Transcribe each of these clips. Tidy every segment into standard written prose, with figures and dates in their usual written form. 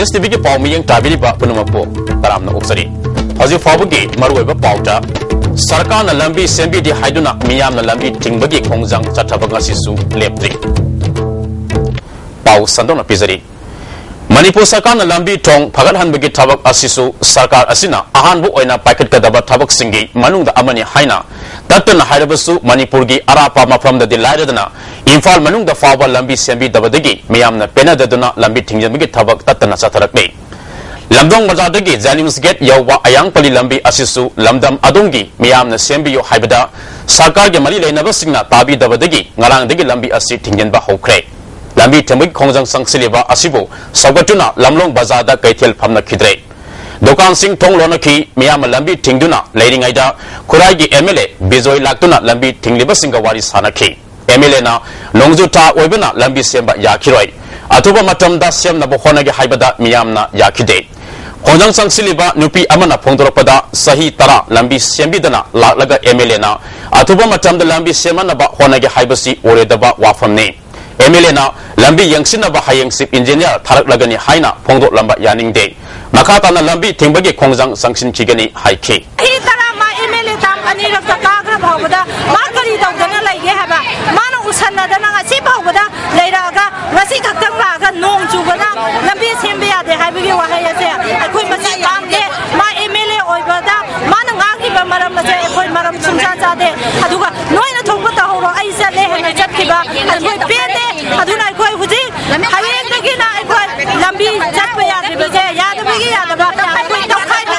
Business TV ki pau miyang tabiri ba punumapo taram na uksari. Haji fabugi maruai ba pauta sarkar na lambi sembi di haiduna miyam na lambi tingbagi kongjang chathabaga sisu lepri. Pau sandong na pizari. Manipur sarkar na lambi tong phagathan bagi thabak asisu sarkar asina ahan bu oina packet kadaba thabak singi manungda amani haina tatna hairabasu Manipur gi arapa mafam da dilaidana Imphal manungda fawa lambi sembi dabadagi miyamna pena daduna lambi thingjanbagi thabak tatna chatharakme Lamdong bazadagi Jennings Gate yawa ayang pali lambi asisu lamdam adongi miyamna sembi yo haibada sarkar ge mari leinaba singna tabi dabadagi ngarang dagi lambi asi thingjanba hokre lambi themgi khongjang sangsiliba asibo sagatuna lamlong bazada kaithel phamna khidre Dokan sing thong lona ki miyam lambi thingduna leiringaida khurai gi MLA Bijoy laktuna lambi thingliba singa wari sanakhi MLA na longjuta oibana lambi semba yakhiroi atuba matamda semna bo khonagi haibada miyamna yakhide khongjang sangsiliba nupi amana phongdoropada sahi tara lambi sembidana laklaga MLA na atuba matamda lambi semana ba khonagi haibasi oredaba wafamne MLA na lambi yangsina ba hayengsip engineer tharak lagani haina phongdo lamba yaningde makata na lambi thingbagi khongjang sangsin chigani haike hi tara ma MLA tam ani rakta kagra bhawda ma kari dawdana laige haba mana usanna dana ngasi bhawda leiraga ngasi khaktang laga nong chubana lambi sembe ade haibigi wahaya se akoi masi kamde ma MLA oibada mana ngagi ba maram mase akoi maram sumsa jade aduga noina thongba ta horo aisa le hena chatkiba akoi pede aduna akoi huji hayeng dagi na akoi lambi chatba yade base yade bigi yade ba akoi takhai ba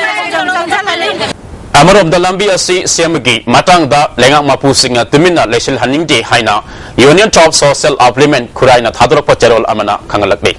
Amarom da lambi asi semgi matang da lenga mapu singa tumina lesil haningde haina Union Top Social Upliftment Khuraina thadorpa cherol amana khangalakbe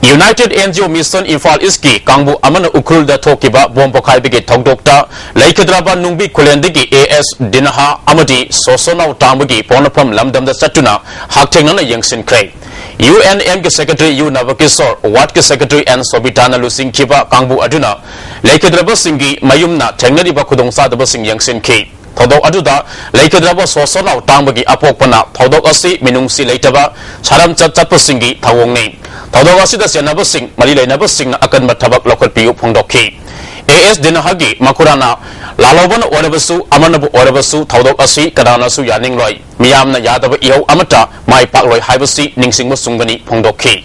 United NGO Mission Imphal Iski Kangbu amana ukrul da thokiba bompokhai bige thongdokta Laikhadraba nungbi khulendigi AS Dinaha amadi Sosonau Tambugi Ponapam Lamdam da Satuna Hakthengna Yangsin Krai UNM ke Secretary U Navakisor Wat ke Secretary N Sobitana Lusing Kiba Kangbu Aduna Laikhadraba Singi Mayumna Thengnari ba khudongsa da sing Yangsin Ki Thodok aduda Laikhadraba Sosonau Tambugi apokpana thodok asi minungsi leitaba saram chatpa singi thawongne Thodok asi da senaba sing mari leinaba sing na akan mathabak lokal piu phongdokhi AS Dinahagi Makurana Lalobana Orabasu Amanabu Orabasu Thodok asi kadanasu yaning loi miyamna yadaba iho amata mai pakloi haibasi ningsingma sungani phongdokhi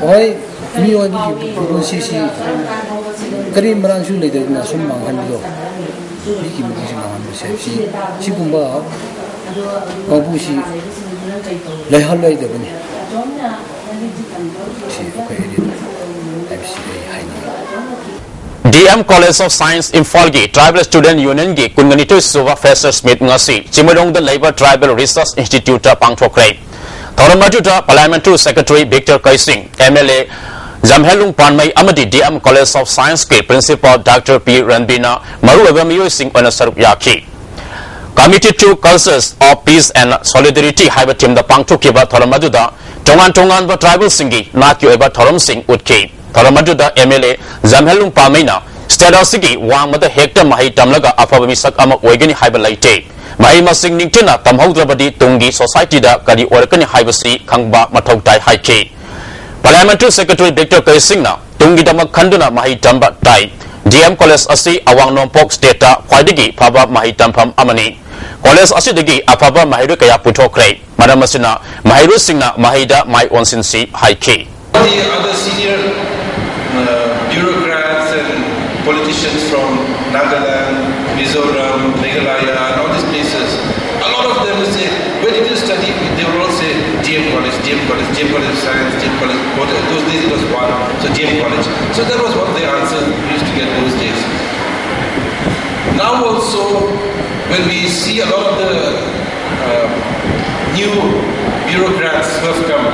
oi mi oi bi sisi kari marangsu leidena sum manghando Biki mungkin nama saya si kumba kamu si lehal leh itu punya si oke ini DM College of Science Imphal gi Tribal Student Union gi kunganito suwa Freshers Meet ngasi Chimodong the Labour Tribal Research Institute pangthokre Thoramatuta Parliamentary Secretary Victor Kaising MLA Jamhelung Panmai Amadi DM College of Science ke Principal Dr. P. Ranbina Maru Abamiyo Singh on a Sarup Yaki Committee to Cultures of Peace and Solidarity Haiba Team the Pangtu Kiba Thoramaduda Tongan ba Tribal Singi Nakyo Eba Thoram Singh Utke Thoramaduda MLA Jamhelung Pamaina Stada Sigi Wang Mada Hector Mahi Tamlaga Afabamisak Ama Wegani Haiba Laite Mahi Masing Ningtina Tamhaudrabadi Tungi Society da Kadi Orakani Haibasi Kangba Matautai Haike Parliamentary Secretary Victor Kaisingna Tungi Dama Kanduna Mahi Tamba Tai DM College Asi Awang Nompok State Khwaidigi Phaba Mahi Tampam Amani College Asi Digi Afaba Mahiru Kaya Puthokre Madamasina Mahiru Singna Mahida Mai Onsinsi Haike The other senior bureaucrats and politicians from Nagaland, Mizoram, Meghalaya and all these places, a lot of them will say, where did you study? They will all say GM College, GM College, GM College of Science, GM College. Those days it was one, so GM College. So that was one of the answers we used to get those days. Now also, when we see a lot of the new bureaucrats who have come,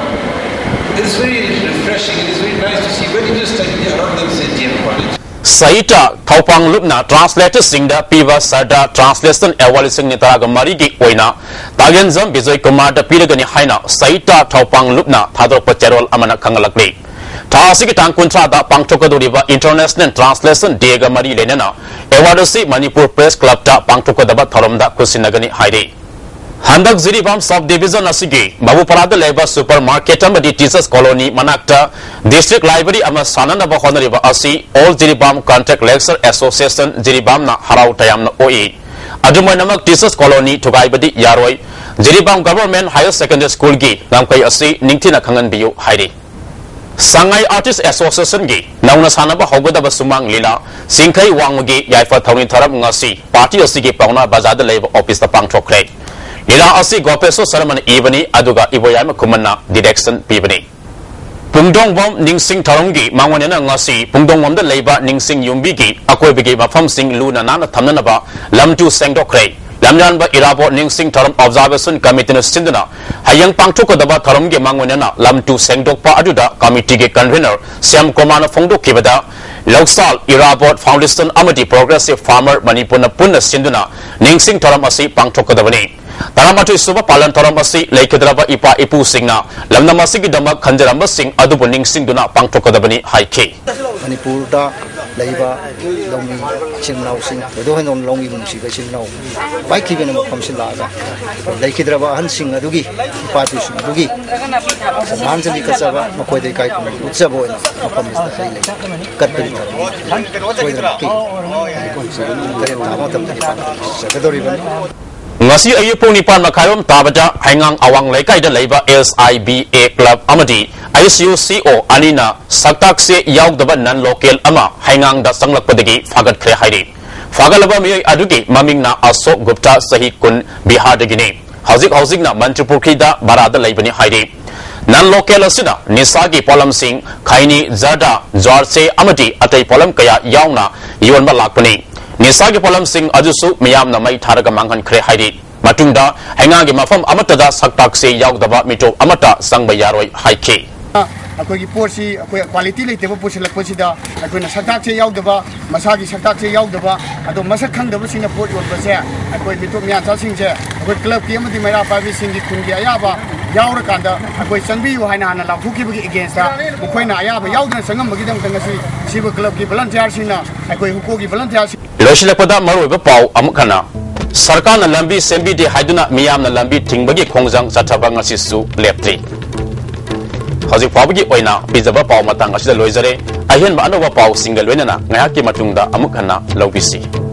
it's very refreshing, it is very nice to see. Where did you study? A lot of them say GM College. Saita Taupang Lupna translator Singda Piva Sada translation evaluation Nitaraga Marigi Oina Taganzam Bizoy Kumada Piragani Haina Saita Taupang Lupna Tadro Pacherol Amana Kangalakli Tasiki Tankuntra da Pangtokaduriva International Translation Dega Mari Lenana Evadosi Manipur Press Club da Pangtokadaba Tharamda Kusinagani Haide Handak Ziribam Subdivision Asigi, Mabuparada Labor Supermarket Amadi Teachers Colony, Manakta, District Library Ama Sananaba Honoriba Asi, All Ziribam Contact Lecture Association Ziribam na Harau Tayam na OE. Adumanamak Teachers Colony Tugaibadi Yaroi, Ziribam Government Higher Secondary School Gi, Namkai Asi, Ningtina Kangan Biu, Heidi. Sangai Artist Association Gi, Nauna Sanaba Hogada Basumang Lila, Sinkai Wanggi, Yaifa Tawin Tarab Ngasi, Party Asigi Pauna Bazada Labor Office the Pangchokre. Lila Asi Gopeso Salaman Evani, Aduga Iboyama Kumana, Direction Pibani. Pungdong Wom Ningsing Tarongi, Manwanana Ngasi, Pungdong Wom the Labor Ningsing Yumbigi, Akwebigi Mafam Sing Luna Nana Tamanaba, Lamtu Sengdokre. Lamyan ba Irabo Ningsing Taram Observation Committee na Sindana, Hayang Pangtuko daba Taramgi Mangwanana, Lamtu Sengdok Pa Aduda, Committee Convener, Siam Komana Fongdo Kibada, Loksal Irabo Foundation Amati Progressive Farmer Manipuna Puna Sinduna, Ningsing Taram Asi Pangtuko dabani. Taramatu Suba Palan Taram Asi, Lakedraba Ipa Ipu Singna, Lamnamasi Dama Kanjaramba Sing, Adubu Ningsing Duna Pangtuko dabani, Haiki. Manipur Laiba Longi Chinau Sing, the Dohan Longi Munsi, Chinau, by keeping a commission laga. Lakedraba Hansing Adugi, Patus Adugi, Hansani Kasava, Makoy de Kai, Utsabo, Ngasi ayupong nipan makayom tabada hangang awang laikay da labor SIBA Club Amadi ICUCO anina saktaksi yaw daba non-local ama hangang da sanglakpadagi fagat kre hairi. Fagalaba miyay adugi maming na Asok Gupta sahi kun Bihar dagini. Hausik na Manipuri da barada laibani hairi. Non-local asina nisagi polam sing kaini zada jorse amadi atay polam kaya yaw na iwan malakpani. Nisagi Polam Singh Ajusu Miyam na Mai Taraga Mangan Kre Haidi. Matunda, Hangagi Mafam Amatada Saktaksi Yaudaba Mito Amata Sangbayaroi Haiki. Akogi Porsi, quality like the Pussy Laposida, Akuna Saktaksi Yaudaba, Masagi Saktaksi Yaudaba, Ado Masakang the Busina Port was there. Akoi Bitu Miata Singja, with Club Kimati Mara Pavi Sindi Kundiayaba, Yaurakanda, Akoi Sanbi, Hana, Fuki against her, Ukuna Ayaba, Yaudan Sangam Magidam Tangasi, Siva Club Volunteer Sina, Akoi Hukogi Volunteers. Loshilakpada Maru Pau Amukana. Sarkana Lambi Sembi de Haiduna Miyam na Lambi Tingbagi Kongzang Satabanga Sisu Lepti. Hazik Pabagi Oina, Bizaba Pau Matanga Loizare, Ayan Banova Pau Single Wenana, Nayaki Matunda Amukana, Lobisi.